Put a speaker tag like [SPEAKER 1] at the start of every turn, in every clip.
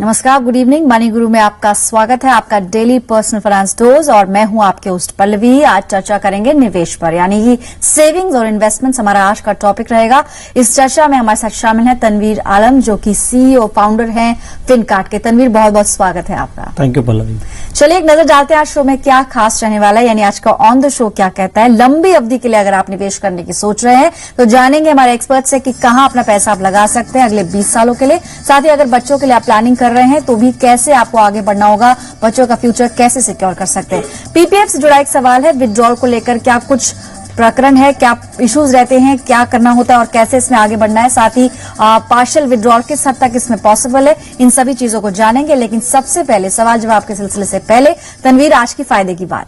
[SPEAKER 1] नमस्कार, good evening. Money गुरु में आपका स्वागत है, आपका डेली पर्सनल फाइनेंस डोज, और मैं हूं आपके होस्ट पल्लवी। आज चर्चा करेंगे निवेश पर, यानी कि सेविंग्स और इन्वेस्टमेंट्स हमारा आज का टॉपिक रहेगा। इस चर्चा में हमारे साथ शामिल है तनवीर आलम, जो कि सीईओ फाउंडर हैं फिनकार्ड के। तनवीर, बहुत बहुत स्वागत है आपका।
[SPEAKER 2] Thank you Pallavi.
[SPEAKER 1] चलिए एक नजर डालते हैं आज शो में क्या खास रहने वाला है, यानी आज का ऑन द शो क्या कहता है। लंबी अवधि के लिए अगर आप निवेश करने की सोच रहे हैं तो जानेंगे हमारे एक्सपर्ट से कि कहां अपना पैसा आप लगा सकते हैं अगले 20 सालों के लिए। साथ ही अगर बच्चों के लिए आप प्लानिंग कर रहे हैं तो भी कैसे आपको आगे बढ़ना होगा, बच्चों का फ्यूचर कैसे सिक्योर कर सकते हैं। पीपीएफ से जुड़ा एक सवाल है, विड्रॉल को लेकर क्या कुछ प्रकरण है, क्या इश्यूज रहते हैं, क्या करना होता है और कैसे इसमें आगे बढ़ना है। साथ ही पार्शियल विड्रॉल किस हद तक इसमें पॉसिबल है, इन सभी चीजों को जानेंगे। लेकिन सबसे पहले सवाल जवाब के सिलसिले से पहले तनवीर, आज की फायदे की बात।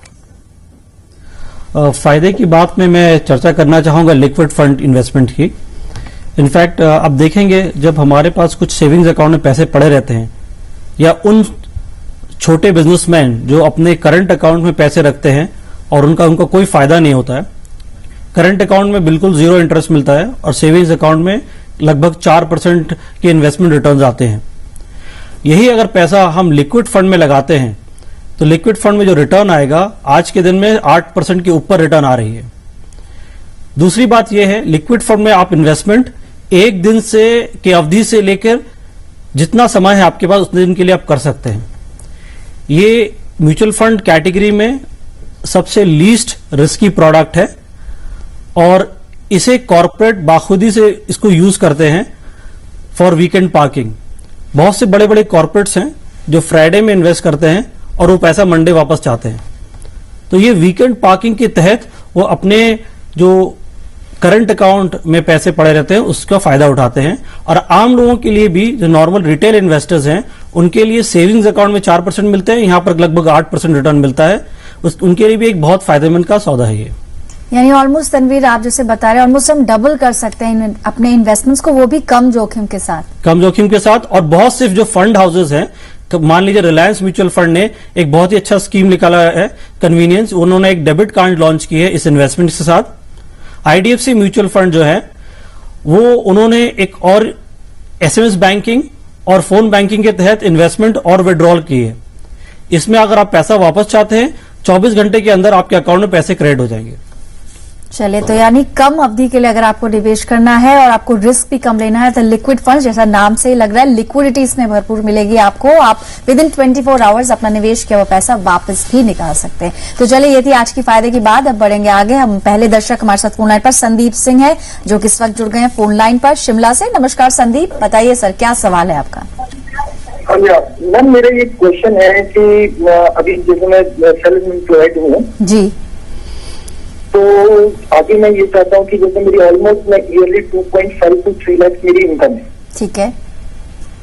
[SPEAKER 2] फायदे की बात में मैं चर्चा करना चाहूंगा लिक्विड फंड इन्वेस्टमेंट की। इनफैक्ट आप देखेंगे जब हमारे पास कुछ सेविंग्स अकाउंट में पैसे पड़े रहते हैं, या उन छोटे बिजनेसमैन जो अपने करंट अकाउंट में पैसे रखते हैं और उनका कोई फायदा नहीं होता है। करंट अकाउंट में बिल्कुल जीरो इंटरेस्ट मिलता है और सेविंग्स अकाउंट में लगभग 4% के इन्वेस्टमेंट रिटर्न्स आते हैं। यही अगर पैसा हम लिक्विड फंड में लगाते हैं तो लिक्विड फंड में जो रिटर्न आएगा आज के दिन में 8% के ऊपर रिटर्न आ रही है। दूसरी बात यह है, लिक्विड फंड में आप इन्वेस्टमेंट एक दिन से की अवधि से लेकर जितना समय है आपके पास उतने दिन के लिए आप कर सकते हैं। ये म्यूचुअल फंड कैटेगरी में सबसे लीस्ट रिस्की प्रोडक्ट है और इसे कॉर्पोरेट बाखुदी से इसको यूज करते हैं फॉर वीकेंड पार्किंग। बहुत से बड़े बड़े कॉर्पोरेट्स हैं जो फ्राइडे में इन्वेस्ट करते हैं और वो पैसा मंडे वापस चाहते हैं। तो ये वीकेंड पार्किंग के तहत वो अपने जो करंट अकाउंट में पैसे पड़े रहते हैं उसका फायदा उठाते हैं। और आम लोगों के लिए भी जो नॉर्मल रिटेल इन्वेस्टर्स हैं उनके लिए सेविंग्स अकाउंट में 4% मिलते हैं, यहां पर लगभग 8% रिटर्न मिलता है। उनके लिए भी एक बहुत फायदेमंद का सौदा है ये।
[SPEAKER 1] यानी ऑलमोस्ट तनवीर, आप जैसे बता रहे हैं, ऑलमोस्ट हम डबल कर सकते हैं अपने इन्वेस्टमेंट्स को, वो भी कम जोखिम के साथ।
[SPEAKER 2] कम जोखिम के साथ। और बहुत से जो फंड हाउसेज हैं, मान लीजिए रिलायंस म्यूचुअल फंड ने एक बहुत ही अच्छा स्कीम निकाला है, कन्वीनियंस। उन्होंने एक डेबिट कार्ड लॉन्च की है इस इन्वेस्टमेंट के साथ। आईडीएफसी म्यूचुअल फंड जो है वो उन्होंने एक और एसएमएस बैंकिंग और फोन बैंकिंग के तहत इन्वेस्टमेंट और विड्रॉल की है। इसमें अगर आप पैसा वापस चाहते हैं 24 घंटे के अंदर आपके अकाउंट में पैसे क्रेडिट हो जाएंगे।
[SPEAKER 1] चलिए, तो यानी कम अवधि के लिए अगर आपको निवेश करना है और आपको रिस्क भी कम लेना है तो लिक्विड फंड, जैसा नाम से ही लग रहा है, लिक्विडिटी इसमें भरपूर मिलेगी आपको। आप विद इन 24 आवर्स अपना निवेश किया हुआ पैसा वापस भी निकाल सकते हैं। तो चलिए, ये थी आज की फायदे की बात। अब बढ़ेंगे आगे। हम पहले दर्शक हमारे साथ फोन लाइन पर संदीप सिंह है, जो कि इस वक्त जुड़ गए हैं फोन लाइन पर शिमला से। नमस्कार संदीप, बताइए सर, क्या सवाल है आपका।
[SPEAKER 3] मैम, मेरा ये क्वेश्चन है कि अभी जैसे मैं सेल्फ एम्प्लॉयड हूँ
[SPEAKER 1] जी,
[SPEAKER 3] तो अभी मैं ये चाहता हूँ कि जैसे मेरी ऑलमोस्ट मैं ईयरली 2.5 to 3 लाख मेरी इनकम है, ठीक है,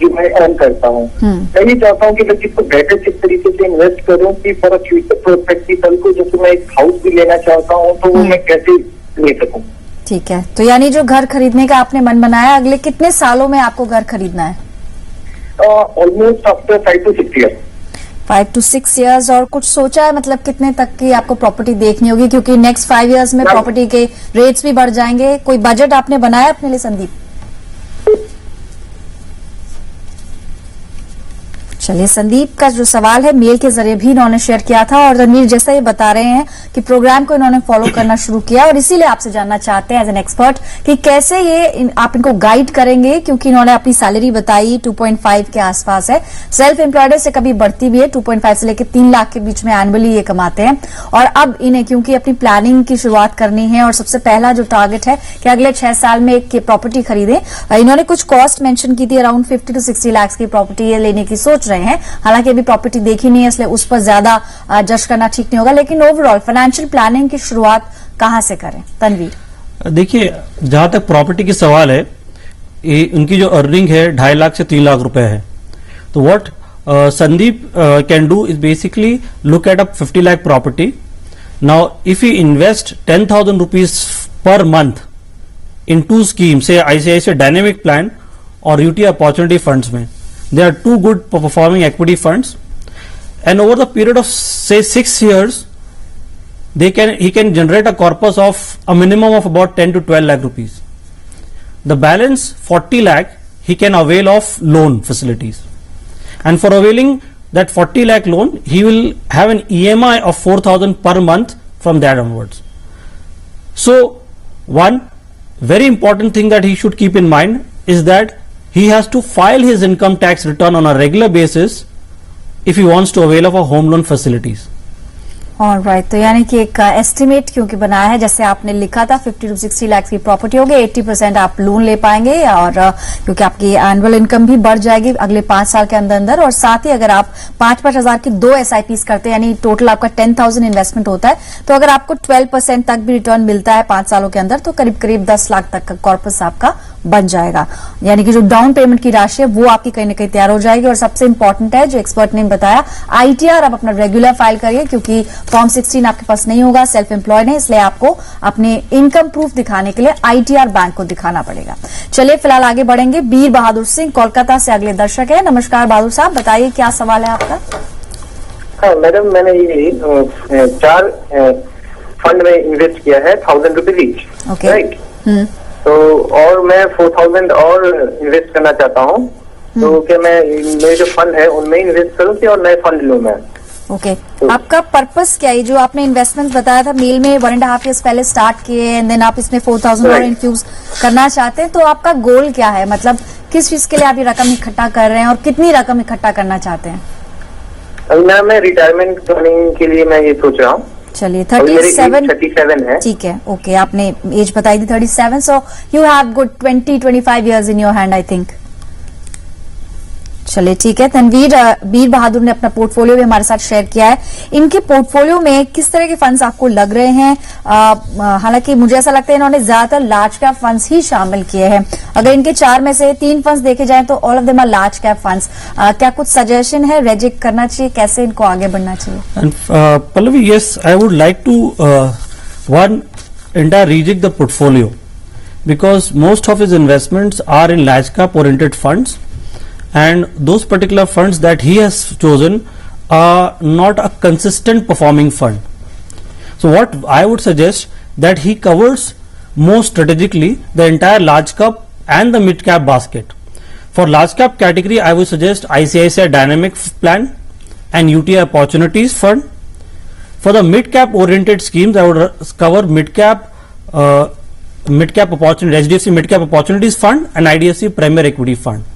[SPEAKER 3] जो मैं अर्न करता हूँ। मैं ये चाहता हूँ कि मैं किसको बेटर किस तरीके से इन्वेस्ट करूँ कि फॉर फ्यूचर प्रोस्पेक्टिव को, जैसे मैं एक हाउस भी लेना चाहता हूँ तो वो मैं कैसे ले सकूँ। ठीक है,
[SPEAKER 1] तो यानी जो घर खरीदने का आपने मन बनाया, अगले कितने सालों में आपको घर खरीदना है?
[SPEAKER 3] Almost after 5 to 6 year.
[SPEAKER 1] 5 to 6 years. और कुछ सोचा है मतलब कितने तक की आपको प्रॉपर्टी देखनी होगी, क्योंकि नेक्स्ट 5 ईयर्स में प्रॉपर्टी के रेट्स भी बढ़ जाएंगे। कोई बजट आपने बनाया अपने लिए संदीप? चलिए, संदीप का जो सवाल है मेल के जरिए भी इन्होंने शेयर किया था, और रणवीर जैसा ये बता रहे हैं कि प्रोग्राम को इन्होंने फॉलो करना शुरू किया और इसीलिए आपसे जानना चाहते हैं एज एन एक्सपर्ट कि कैसे ये आप इनको गाइड करेंगे, क्योंकि इन्होंने अपनी सैलरी बताई 2.5 के आसपास है। सेल्फ एम्प्लॉयड से कभी बढ़ती भी है, 2.5 से लेकर 3 लाख के बीच में एनुअली ये कमाते हैं। और अब इन्हें क्योंकि अपनी प्लानिंग की शुरुआत करनी है और सबसे पहला जो टारगेट है कि अगले 6 साल में एक प्रॉपर्टी खरीदें, इन्होंने कुछ कॉस्ट मेंशन की थी, अराउंड 50 to 60 लाख की प्रॉपर्टी लेने की सोच रहे हैं। हालांकि अभी प्रॉपर्टी देखी नहीं है, इसलिए उस पर ज्यादा जज करना ठीक नहीं होगा, लेकिन ओवरऑल फाइनेंशियल प्लानिंग की शुरुआत कहां से करें तनवीर?
[SPEAKER 2] देखिए, जहां तक प्रॉपर्टी की सवाल है, उनकी जो अर्निंग है 2.5 लाख से 3 लाख रुपए है। तो what Sandeep can do is basically look at a 50 lakh property. Now if you invest 10,000 rupees per month in 2 schemes, say ICICI dynamic plan और यूटी अपॉर्चुनिटी फंड्स में, they are 2 good performing equity funds, and over the period of say 6 years he can generate a corpus of a minimum of about 10 to 12 lakh rupees. The balance 40 lakh he can avail of loan facilities. And for availing that 40 lakh loan, he will have an EMI of 4,000 per month from that onwards. So one very important thing that he should keep in mind is that he has to file his income tax return on a regular basis if he wants to avail of a home loan facilities.
[SPEAKER 1] Alright, तो यानी कि एक estimate क्योंकि बनाया है, जैसे आपने लिखा था 50 to 60 लाख की प्रॉपर्टी होगी, 80% आप लोन ले पाएंगे, और क्योंकि आपकी एनुअल इनकम भी बढ़ जाएगी अगले 5 साल के अंदर अंदर, और साथ ही अगर आप 5-5 हजार की 2 SIPs करते हैं, यानी टोटल आपका 10,000 इन्वेस्टमेंट होता है, तो अगर आपको 12% तक भी रिटर्न मिलता है 5 सालों के अंदर, तो करीब करीब 10 लाख तक का कॉर्पस आपका बन जाएगा। यानी कि जो डाउन पेमेंट की राशि है वो आपकी कहीं ना कहीं तैयार हो जाएगी। और सबसे इंपॉर्टेंट है जो एक्सपर्ट ने बताया, ITR आप अपना रेगुलर फाइल करिए, क्योंकि फॉर्म 16 आपके पास नहीं होगा, सेल्फ एम्प्लॉयड है, इसलिए आपको अपने इनकम प्रूफ दिखाने के लिए ITR बैंक को दिखाना पड़ेगा। चलिए फिलहाल आगे बढ़ेंगे। बीर बहादुर सिंह कोलकाता से अगले दर्शक है। नमस्कार बहादुर साहब, बताइए क्या सवाल है आपका।
[SPEAKER 3] हाँ मैडम, मैंने ये 4 फंड में इन्वेस्ट किया है 1,000 रुपीज ईच, राइट? तो और मैं 4,000 और इन्वेस्ट करना चाहता हूँ, तो क्या मैं मेरे जो फंड है उनमें इन्वेस्ट करूँ कि और नए फंड लूँ मैं?
[SPEAKER 1] ओके, आपका पर्पस क्या है? जो आपने इन्वेस्टमेंट बताया था मेल में 1.5 ईयर्स पहले स्टार्ट किए, एंड देन आप इसमें 4,000 और इन्फ्यूज करना चाहते हैं, तो आपका गोल क्या है? मतलब किस चीज के लिए आप ये रकम इकट्ठा कर रहे हैं और कितनी रकम इकट्ठा करना चाहते हैं?
[SPEAKER 3] मैं रिटायरमेंट प्लानिंग के लिए मैं ये सोच रहा हूँ।
[SPEAKER 1] चलिए 37 है, ठीक है। ओके, आपने एज बताई थी 37, so you have good 20-25 years in your hand I think. चलिए ठीक है। तनवीर बीर बहादुर ने अपना पोर्टफोलियो भी हमारे साथ शेयर किया है। इनके पोर्टफोलियो में किस तरह के फंड्स आपको लग रहे हैं? हालांकि मुझे ऐसा लगता है इन्होंने ज्यादातर लार्ज कैप फंड्स ही शामिल किए हैं। अगर इनके 4 में से 3 फंड्स देखे जाएं तो all of them are large cap funds. क्या कुछ सजेशन है, रेजिक करना चाहिए, कैसे इनको आगे बढ़ना चाहिए?
[SPEAKER 2] Pallavi, yes, I would like to one entire reject the portfolio, because most of his investments are in large cap oriented funds, and those particular funds that he has chosen are not a consistent performing fund. So what I would suggest that he covers more strategically the entire large cap and the mid cap basket. For large cap category, I would suggest ICICI Dynamic Plan and UTI Opportunities Fund. For the mid cap oriented schemes, I would cover mid cap opportunity, HDFC Mid Cap Opportunities Fund and IDFC Premier Equity Fund.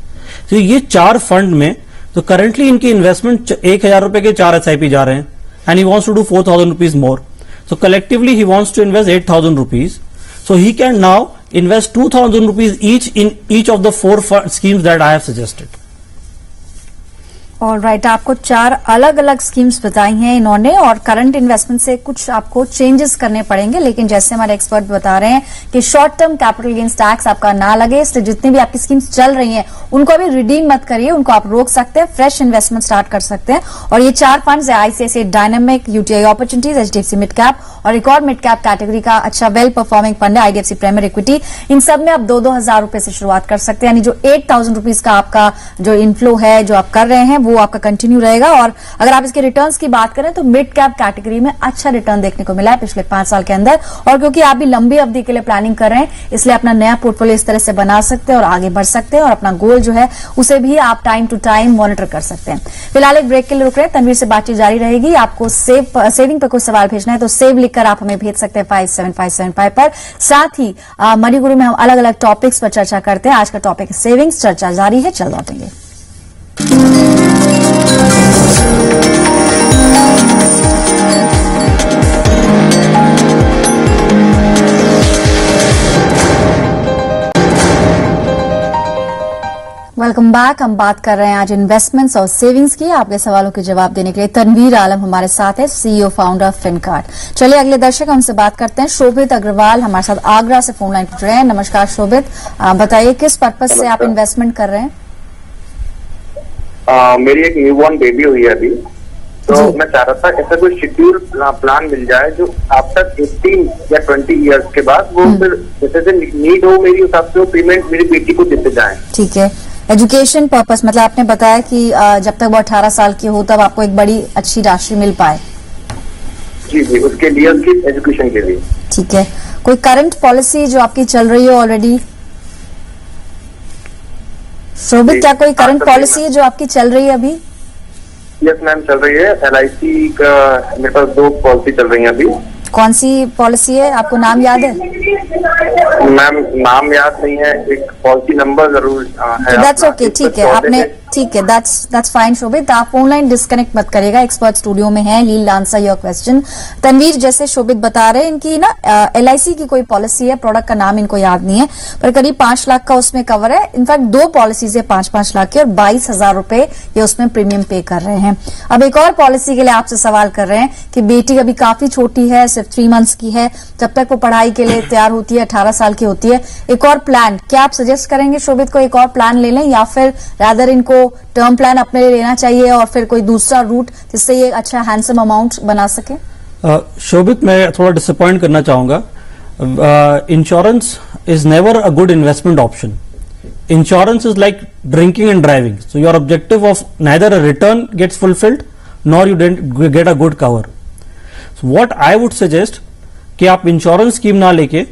[SPEAKER 2] तो ये 4 fund में तो currently इनके investment 1,000 रुपए के 4 SIP जा रहे हैं, and he wants to do 4,000 rupees more, so collectively he wants to invest 8,000 rupees, so he can now invest 2,000 rupees each in each of the 4 schemes that I have suggested.
[SPEAKER 1] Alright, आपको 4 अलग अलग schemes बताई हैं इन्होंने, और current investment से कुछ आपको चेंजेस करने पड़ेंगे, लेकिन जैसे हमारे एक्सपर्ट बता रहे हैं कि short term capital gains tax आपका ना लगे, इसलिए जितनी भी आपकी स्कीम्स चल रही हैं उनको अभी रिडीम मत करिए, उनको आप रोक सकते हैं, फ्रेश इन्वेस्टमेंट स्टार्ट कर सकते हैं। और ये 4 फंड्स है ICICI dynamic, UTI opportunities, HDFC mid cap, और एक और मिड कैप कैटेगरी का अच्छा वेल परफॉर्मिंग फंड है IDFC प्रीमियर इक्विटी। इन सब में आप 2-2 हजार रुपए से शुरुआत कर सकते हैं, यानी जो 8,000 रुपीज का आपका जो इनफ्लो है जो आप कर रहे हैं वो आपका कंटिन्यू रहेगा। और अगर आप इसके रिटर्न्स की बात करें तो मिड कैप कैटेगरी में अच्छा रिटर्न देखने को मिला है पिछले 5 साल के अंदर, और क्योंकि आप भी लंबी अवधि के लिए प्लानिंग कर रहे हैं, इसलिए अपना नया पोर्टफोलियो इस तरह से बना सकते हैं और आगे बढ़ सकते हैं, और अपना गोल जो है उसे भी आप टाइम टू टाइम मॉनिटर कर सकते हैं। फिलहाल एक ब्रेक के लिए रुक रहे हैं, तनवीर से बातचीत जारी रहेगी। आपको सेविंग पर कोई सवाल भेजना है तो सेव लिखकर आप हमें भेज सकते हैं 57575 पर। साथ ही मनी गुरु में हम अलग अलग टॉपिक्स पर चर्चा करते हैं। आज का टॉपिक सेविंग्स, चर्चा जारी है, चल लौटेंगे। Welcome back. हम बात कर रहे हैं आज इन्वेस्टमेंट्स और सेविंग्स की। आपके सवालों के जवाब देने के लिए तनवीर आलम हमारे साथ है, CEO फाउंडर फिनकार्ड। चलिए अगले दर्शक हमसे बात करते हैं। शोभित अग्रवाल हमारे साथ आगरा से फोन लाइन पर जुड़े हैं। नमस्कार शोभित, बताइए किस पर्पज से आप इन्वेस्टमेंट कर रहे हैं?
[SPEAKER 3] मेरी एक न्यूबॉर्न बेबी हुई है अभी, तो मैं चाह रहा था ऐसा कोई शेड्यूल प्लान मिल जाए जो आफ्टर 18 या 20 इयर्स के बाद वो फिर जैसे नीड हो मेरी हिसाब से वो पेमेंट मेरी बेटी को देते जाए।
[SPEAKER 1] ठीक है, एजुकेशन पर्पस, मतलब आपने बताया कि जब तक वो 18 साल की हो तब आपको एक बड़ी अच्छी राशि मिल पाए।
[SPEAKER 3] जी जी, उसके लिए, उसकी एजुकेशन के लिए।
[SPEAKER 1] ठीक है, कोई करंट पॉलिसी जो आपकी चल रही है ऑलरेडी? शोभित, क्या कोई करंट पॉलिसी है जो आपकी चल रही है अभी?
[SPEAKER 3] यस मैम, चल रही है। LIC का मेरे पास 2 पॉलिसी चल रही है अभी।
[SPEAKER 1] कौन सी पॉलिसी है, आपको नाम याद है?
[SPEAKER 3] मैम नाम याद नहीं है, एक पॉलिसी नंबर जरूर है।
[SPEAKER 1] दैट्स ओके, ठीक है, आपने ठीक है, दैट्स फाइन शोभित। आप ऑनलाइन डिस्कनेक्ट मत करिएगा, एक्सपर्ट स्टूडियो में है, he will answer your question. Tanveer, जैसे शोभित बता रहे हैं, इनकी ना LIC की कोई पॉलिसी है, प्रोडक्ट का नाम इनको याद नहीं है, पर करीब 5 लाख का उसमें कवर है। इनफैक्ट 2 पॉलिसीज है 5-5 लाख की, और 22,000 रुपए ये उसमें प्रीमियम पे कर रहे हैं। अब एक और पॉलिसी के लिए आपसे सवाल कर रहे हैं कि बेटी अभी काफी छोटी है, सिर्फ 3 मंथ्स की है, जब तक वो पढ़ाई के लिए तैयार होती है 18 साल की होती है, एक और प्लान क्या आप सजेस्ट करेंगे शोभित को? एक और प्लान ले लें, या फिर रादर इनको टर्म प्लान अपने लिए लेना चाहिए और फिर कोई दूसरा रूट जिससे ये अच्छा हैंडसम अमाउंट बना सके?
[SPEAKER 2] शोभित, मैं थोड़ा डिसअपॉइंट करना चाहूंगा। Insurance is never a good investment option. Insurance is like drinking and driving. So your objective of neither a return gets fulfilled nor you didn't get a good cover. So what I would suggest कि आप insurance scheme ना लेके,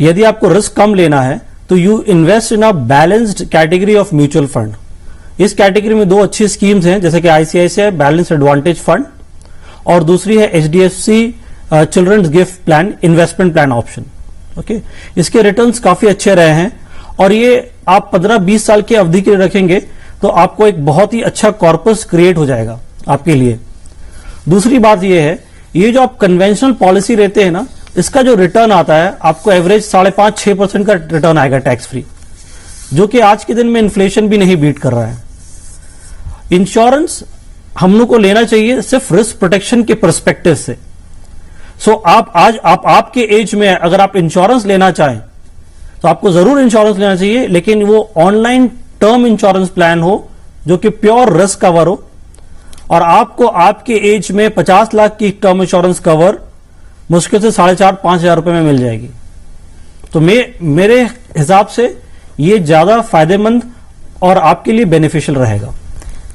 [SPEAKER 2] यदि आपको risk कम लेना है तो you invest in a balanced category of mutual fund. इस कैटेगरी में 2 अच्छी स्कीम्स हैं, जैसे कि ICICI बैलेंस एडवांटेज फंड और दूसरी है HDFC children's gift plan investment plan option. Okay, इसके रिटर्न्स काफी अच्छे रहे हैं और ये आप 15-20 साल की अवधि के लिए रखेंगे तो आपको एक बहुत ही अच्छा कॉर्पस क्रिएट हो जाएगा आपके लिए. दूसरी बात ये है, ये जो आप कन्वेंशनल पॉलिसी रहते हैं ना, इसका जो रिटर्न आता है आपको एवरेज 5.5-6% का रिटर्न आएगा टैक्स फ्री, जो कि आज के दिन में इन्फ्लेशन भी नहीं बीट कर रहा है. इंश्योरेंस हम लोग को लेना चाहिए सिर्फ रिस्क प्रोटेक्शन के पर्सपेक्टिव से. सो आपके एज में अगर आप इंश्योरेंस लेना चाहें तो आपको जरूर इंश्योरेंस लेना चाहिए, लेकिन वो ऑनलाइन टर्म इंश्योरेंस प्लान हो जो कि प्योर रिस्क कवर हो और आपको आपके एज में 50 लाख की टर्म इंश्योरेंस कवर मुश्किल से 4,500-5,000 हजार रुपए में मिल जाएगी. तो मेरे हिसाब से ये ज्यादा फायदेमंद और आपके लिए बेनिफिशियल रहेगा.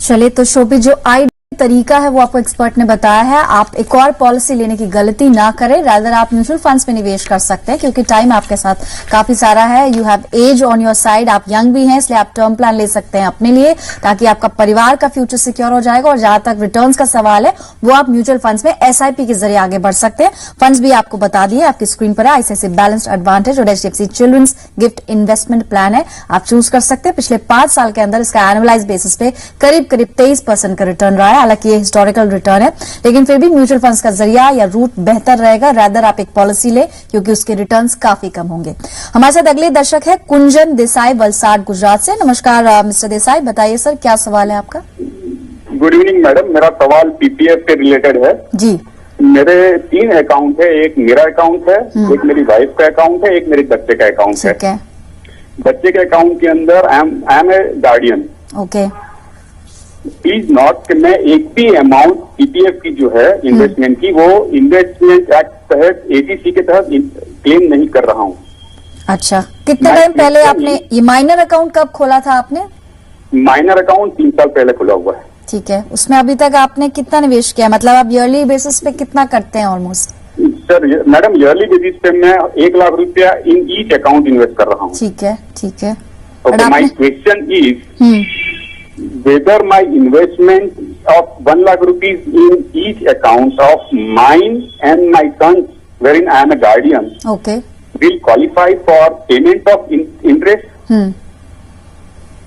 [SPEAKER 1] चलिए, तो शोभित, जो तरीका है वो आपको एक्सपर्ट ने बताया है. आप एक और पॉलिसी लेने की गलती ना करें, रादर आप म्यूचुअल फंड्स में निवेश कर सकते हैं क्योंकि टाइम आपके साथ काफी सारा है. You have age on your side, आप यंग भी हैं, इसलिए आप टर्म प्लान ले सकते हैं अपने लिए ताकि आपका परिवार का फ्यूचर सिक्योर हो जाएगा. और जहां तक रिटर्न्स का सवाल है वो आप म्यूचुअल फंड्स में SIP के जरिए आगे बढ़ सकते हैं. फंड्स भी आपको बता दिए, आपकी स्क्रीन पर है. ICICI बैलेंस्ड एडवांटेज और HDFC children's gift investment plan है, आप चूज कर सकते हैं. पिछले 5 साल के अंदर इसका एनुअलाइज बेसिस पे करीब 23% का रिटर्न रहा है. हालांकि ये हिस्टोरिकल रिटर्न है, लेकिन फिर भी म्यूचुअल फंड्स का जरिया या रूट बेहतर रहेगा. रादर आप एक पॉलिसी ले क्योंकि उसके रिटर्न्स काफी कम होंगे. हमारे साथ अगले दर्शक है कुंजन देसाई, वलसाड, गुजरात से. नमस्कार मिस्टर देसाई, बताइए सर क्या सवाल है आपका?
[SPEAKER 4] गुड इवनिंग मैडम, मेरा सवाल PPF से रिलेटेड है जी. मेरे 3 अकाउंट है, एक मेरा अकाउंट है, एक मेरी वाइफ का अकाउंट है, एक मेरे बच्चे का अकाउंट है. बच्चे के अकाउंट के अंदर I am a guardian. Okay, please note कि मैं एक भी अमाउंट PPF की जो है इन्वेस्टमेंट की, वो इन्वेस्टमेंट एक्ट तहत ATC के तहत क्लेम नहीं कर रहा हूँ.
[SPEAKER 1] अच्छा, कितने टाइम पहले आपने ये माइनर अकाउंट कब खोला था आपने?
[SPEAKER 4] माइनर अकाउंट 3 साल पहले खुला हुआ है.
[SPEAKER 1] ठीक है, उसमें अभी तक आपने कितना निवेश किया, मतलब आप ईयरली बेसिस पे कितना करते हैं almost?
[SPEAKER 4] Sir madam, yearly basis पे मैं 1 लाख रुपया इन ईच अकाउंट इन्वेस्ट कर रहा हूँ.
[SPEAKER 1] ठीक है, ठीक है.
[SPEAKER 4] My question is whether my investment of 1 lakh rupees in each account of mine and my son's, wherein I am a guardian, okay, will qualify for payment of interest?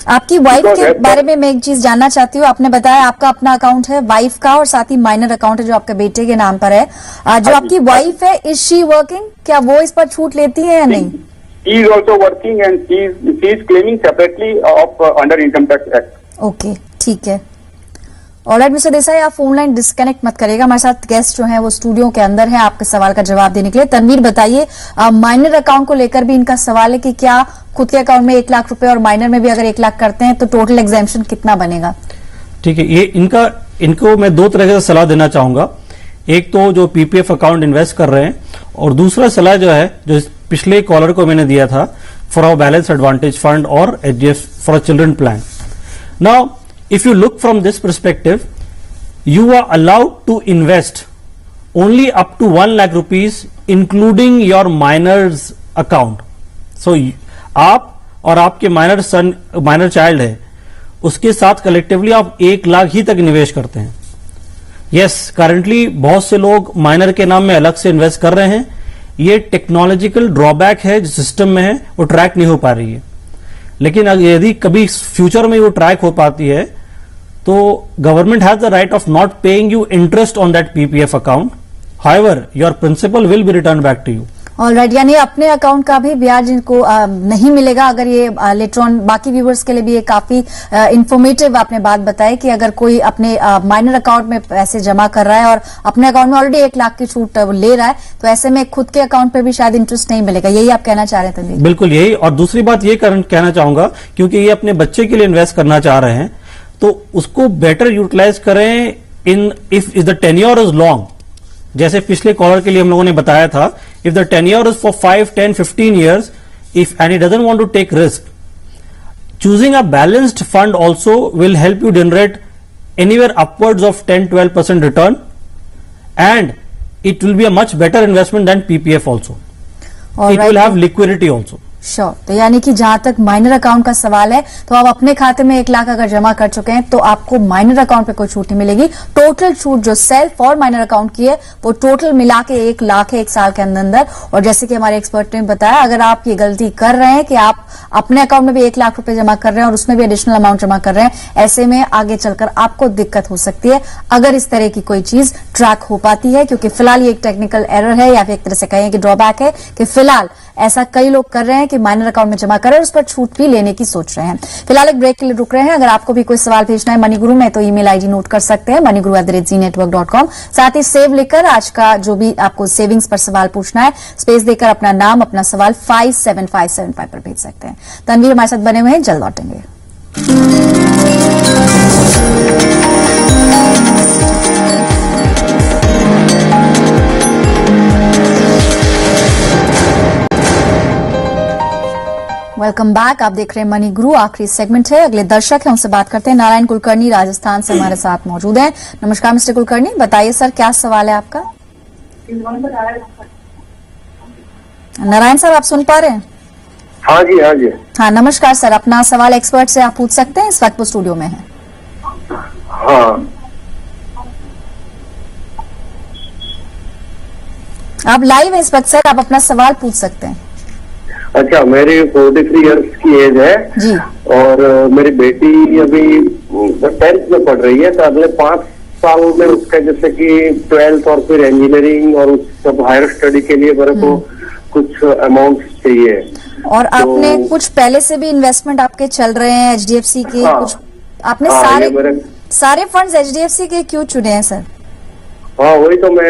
[SPEAKER 1] आपकी wife के बारे में मैं एक चीज जानना चाहती हूँ. आपने बताया आपका अपना अकाउंट है, वाइफ का और साथ ही माइनर अकाउंट है जो आपके बेटे के नाम पर है. जो आपकी वाइफ है, इज शी वर्किंग? क्या वो इस पर छूट लेती है या नहीं?
[SPEAKER 4] She is also working and she is claiming separately of under income tax act.
[SPEAKER 1] Okay, ठीक है. ऑलराइट मिस्टर देसाई, आप ऑनलाइन डिस्कनेक्ट मत करिएगा. हमारे साथ गेस्ट जो हैं वो स्टूडियो के अंदर है आपके सवाल का जवाब देने के लिए. तनवीर, बताइए, माइनर अकाउंट को लेकर भी इनका सवाल है कि क्या खुद के अकाउंट में 1 लाख रुपए और माइनर में भी अगर 1 लाख करते हैं तो टोटल एग्जेम्पशन कितना बनेगा?
[SPEAKER 2] ठीक है, ये इनको मैं 2 तरह से सलाह देना चाहूंगा. एक तो जो PPF अकाउंट इन्वेस्ट कर रहे हैं, और दूसरा सलाह जो है जो पिछले कॉलर को मैंने दिया था for a balance advantage fund और HDF for a children plan. Now, if you look from this perspective, you are allowed to invest only up to 1 lakh rupees, including your minor's account. So, आप और आपके minor child है, उसके साथ collectively आप 1 लाख ही तक निवेश करते हैं। यस, करंटली बहुत से लोग माइनर के नाम में अलग से इन्वेस्ट कर रहे हैं। ये टेक्नोलॉजिकल ड्रॉबैक है जो सिस्टम में है, वो ट्रैक नहीं हो पा रही है। लेकिन यदि कभी फ्यूचर में वो ट्रैक हो पाती है तो government has the right of not paying you interest on that PPF account, however your principal will be return back to you.
[SPEAKER 1] Alright, यानी अपने अकाउंट का भी ब्याज इनको नहीं मिलेगा। अगर ये लेटर ऑन बाकी व्यूवर्स के लिए भी ये काफी इंफॉर्मेटिव आपने बात बताई कि अगर कोई अपने माइनर अकाउंट में पैसे जमा कर रहा है और अपने अकाउंट में ऑलरेडी 1 लाख की छूट ले रहा है, तो ऐसे में खुद के अकाउंट पे भी शायद इंटरेस्ट नहीं मिलेगा। यही आप कहना चाह रहे थे?
[SPEAKER 2] बिल्कुल यही। और दूसरी बात ये कहना चाहूंगा, क्योंकि ये अपने बच्चे के लिए इन्वेस्ट करना चाह रहे हैं तो उसको बेटर यूटिलाइज करें if the tenure is long. जैसे पिछले कॉलर के लिए हम लोगों ने बताया था, if the tenure is for 5, 10, 15 years, and he doesn't want to take risk, choosing a balanced fund also will help you generate anywhere upwards of 10-12% return, and it will be a much better investment than PPF also. It will have liquidity also.
[SPEAKER 1] Sure. तो यानी कि जहां तक minor account का सवाल है, तो आप अपने खाते में 1 लाख अगर जमा कर चुके हैं तो आपको माइनर अकाउंट पे कोई छूट नहीं मिलेगी। टोटल छूट जो सेल्फ और माइनर अकाउंट की है वो टोटल मिला के 1 लाख है 1 साल के अंदर। और जैसे कि हमारे एक्सपर्ट ने बताया, अगर आप ये गलती कर रहे हैं कि आप अपने अकाउंट में भी 1 लाख रुपए जमा कर रहे हैं और उसमें भी एडिशनल अमाउंट जमा कर रहे हैं, ऐसे में आगे चलकर आपको दिक्कत हो सकती है अगर इस तरह की कोई चीज ट्रैक हो पाती है। क्योंकि फिलहाल ये एक टेक्निकल एरर है या फिर एक तरह से कहें कि ड्रॉबैक है कि फिलहाल ऐसा कई लोग कर रहे हैं कि माइनर अकाउंट में जमा कर रहे हैं और उस पर छूट भी लेने की सोच रहे हैं। फिलहाल एक ब्रेक के लिए रुक रहे हैं। अगर आपको भी कोई सवाल भेजना है मनी गुरु में तो ईमेल आईडी नोट कर सकते हैं moneyguru@zenetwork.com। साथ ही सेव लिखकर आज का जो भी आपको सेविंग्स पर सवाल पूछना है, स्पेस देकर अपना नाम अपना सवाल 57575 पर भेज सकते हैं। तनवीर हमारे साथ बने हुए हैं, जल्द लौटेंगे। Welcome back. आप देख रहे हैं मनी गुरु, आखिरी सेगमेंट है। अगले दर्शक हैं, उनसे बात करते हैं। नारायण कुलकर्णी राजस्थान से हमारे साथ मौजूद हैं। नमस्कार मिस्टर कुलकर्णी, बताइए सर क्या सवाल है आपका? नारायण साहब आप सुन पा रहे हैं?
[SPEAKER 3] हाँ जी, हाँ जी।
[SPEAKER 1] हाँ नमस्कार सर, अपना सवाल एक्सपर्ट से आप पूछ सकते हैं, इस वक्त वो स्टूडियो में है।
[SPEAKER 3] हाँ,
[SPEAKER 1] आप लाइव है इस वक्त सर, आप अपना सवाल पूछ सकते हैं।
[SPEAKER 3] अच्छा, मेरी 43 इयर्स की एज है
[SPEAKER 1] जी।
[SPEAKER 3] और मेरी बेटी अभी 10th में पढ़ रही है, तो अगले 5 साल में उसका जैसे कि 12th और फिर इंजीनियरिंग और उस सब हायर स्टडी के लिए मेरे को कुछ अमाउंट चाहिए।
[SPEAKER 1] और तो, आपने कुछ पहले से भी इन्वेस्टमेंट आपके चल रहे हैं HDFC के? हाँ, कुछ आपने सारे फंड्स HDFC के क्यों चुने हैं सर?
[SPEAKER 3] हाँ वही तो मैं,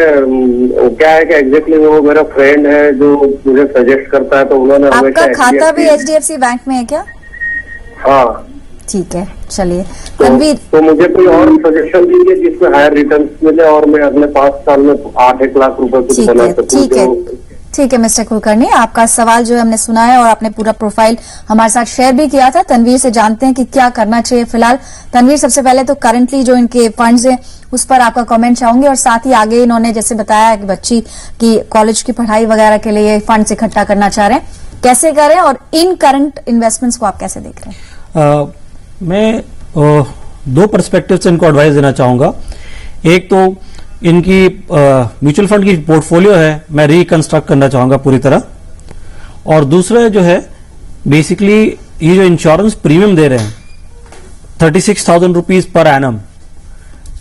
[SPEAKER 3] क्या है कि एग्जैक्टली वो मेरा फ्रेंड है जो मुझे सजेस्ट करता है, तो उन्होंने
[SPEAKER 1] आपका खाता भी HDFC बैंक में है क्या?
[SPEAKER 3] हाँ
[SPEAKER 1] ठीक है, चलिए
[SPEAKER 3] तो मुझे कोई और सजेशन दीजिए जिसमें हायर रिटर्न मिले और मैं अगले 5 साल में 8-1 लाख रुपए कुछ बना सकूं।
[SPEAKER 1] ठीक है मिस्टर कुलकर्णी, आपका सवाल जो है हमने सुना है और आपने पूरा प्रोफाइल हमारे साथ शेयर भी किया था। तनवीर से जानते हैं कि क्या करना चाहिए फिलहाल। तनवीर, सबसे पहले तो करंटली जो इनके फंड्स हैं उस पर आपका कमेंट चाहूंगे, और साथ ही आगे इन्होंने जैसे बताया कि बच्ची की कॉलेज की पढ़ाई वगैरह के लिए फंड्स इकट्ठा करना चाह रहे हैं, कैसे करें और इन करंट इन्वेस्टमेंट्स को आप कैसे देख रहे हैं?
[SPEAKER 2] मैं 2 पर्सपेक्टिव से इनको एडवाइस देना चाहूंगा। एक तो इनकी म्यूचुअल फंड की पोर्टफोलियो है, मैं रिकंस्ट्रक्ट करना चाहूंगा पूरी तरह। और दूसरा जो है बेसिकली ये जो इंश्योरेंस प्रीमियम दे रहे हैं 36,000 रुपीज पर एनम,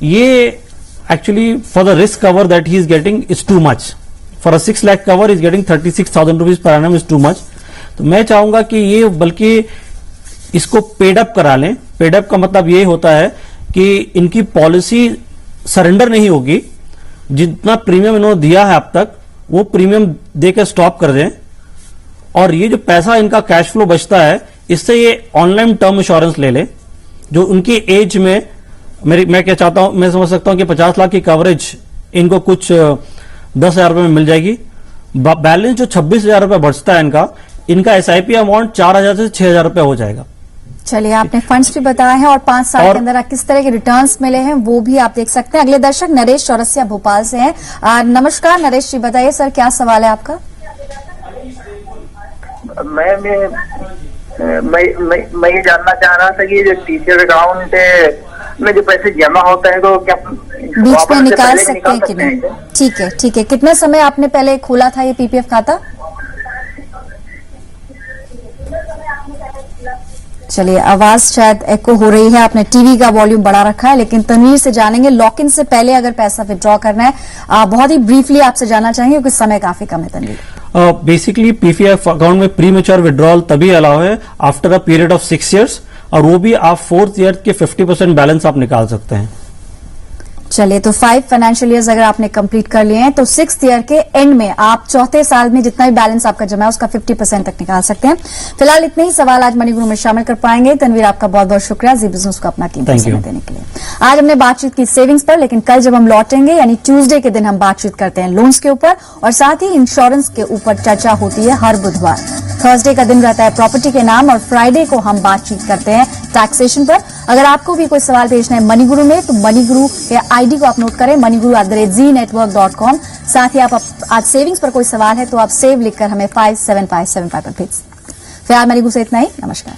[SPEAKER 2] ये actually for the risk cover that he is getting is too much. For a 6 lakh cover is getting 36,000 rupees per annum is too much. तो मैं चाहूंगा कि ये बल्कि इसको पेड अप करा लें। पेड अप का मतलब ये होता है कि इनकी पॉलिसी सरेंडर नहीं होगी, जितना प्रीमियम इन्होंने दिया है अब तक वो प्रीमियम देकर स्टॉप कर दें, और ये जो पैसा इनका कैश फ्लो बचता है इससे ये ऑनलाइन टर्म इंश्योरेंस ले ले, जो उनकी एज में मैं क्या चाहता हूं, मैं समझ सकता हूं कि 50 लाख की कवरेज इनको कुछ 10,000 रुपए में मिल जाएगी। बैलेंस जो 26,000 रुपए बचता है इनका SIP अमाउंट 4,000 से 6,000 रुपए हो जाएगा।
[SPEAKER 1] चलिए, आपने फंड्स भी बताए हैं और 5 साल के अंदर किस तरह के रिटर्न्स मिले हैं वो भी आप देख सकते हैं। अगले दर्शक नरेश चौरसिया भोपाल से हैं। नमस्कार नरेश जी, बताइए सर क्या सवाल है आपका?
[SPEAKER 3] मैं मैं ये जानना चाह रहा था कि जो टीचर अकाउंट में जो पैसे जमा होते हैं तो क्या
[SPEAKER 1] बीच में निकाल सकते हैं कि नहीं? ठीक है, ठीक है। कितने समय आपने पहले खोला था ये पीपीएफ खाता? चलिए, आवाज शायद एको हो रही है, आपने टीवी का वॉल्यूम बढ़ा रखा है। लेकिन तनवीर से जानेंगे, लॉक इन से पहले अगर पैसा विड्रॉ करना है, बहुत ही ब्रीफली आपसे जानना चाहेंगे क्योंकि समय काफी कम है। तनवीर,
[SPEAKER 2] बेसिकली पीपीएफ अकाउंट में प्री मैच्योर विड्रॉल तभी अलाउ है after a period of 6 years, और वो भी आप 4th ईयर के 50% बैलेंस आप निकाल सकते हैं।
[SPEAKER 1] चलिए, तो 5 फाइनेंशियल ईयर्स अगर आपने कंप्लीट कर लिए हैं तो 6th ईयर के एंड में आप चौथे साल में जितना भी बैलेंस आपका जमा है उसका 50% तक निकाल सकते हैं। फिलहाल इतने ही सवाल आज मनी गुरु में शामिल कर पाएंगे। तनवीर, आपका बहुत बहुत शुक्रिया जी बिजनेस को अपना कीमती समय देने के लिए। आज हमने बातचीत की सेविंग्स पर, लेकिन कल जब हम लौटेंगे यानी ट्यूसडे के दिन हम बातचीत करते हैं लोन्स के ऊपर, और साथ ही इंश्योरेंस के ऊपर चर्चा होती है हर बुधवार। थर्सडे का दिन रहता है प्रॉपर्टी के नाम, और फ्राइडे को हम बातचीत करते हैं टैक्सेशन पर। अगर आपको भी कोई सवाल भेजना है मनी गुरु में तो मनी गुरु के आईडी को आप नोट करें, moneyguru@zenetwork.com। साथ ही आप आज सेविंग्स पर कोई सवाल है तो आप सेव लिखकर हमें 57575 पर भेज। फिलहाल मनी गुरु से इतना ही। नमस्कार।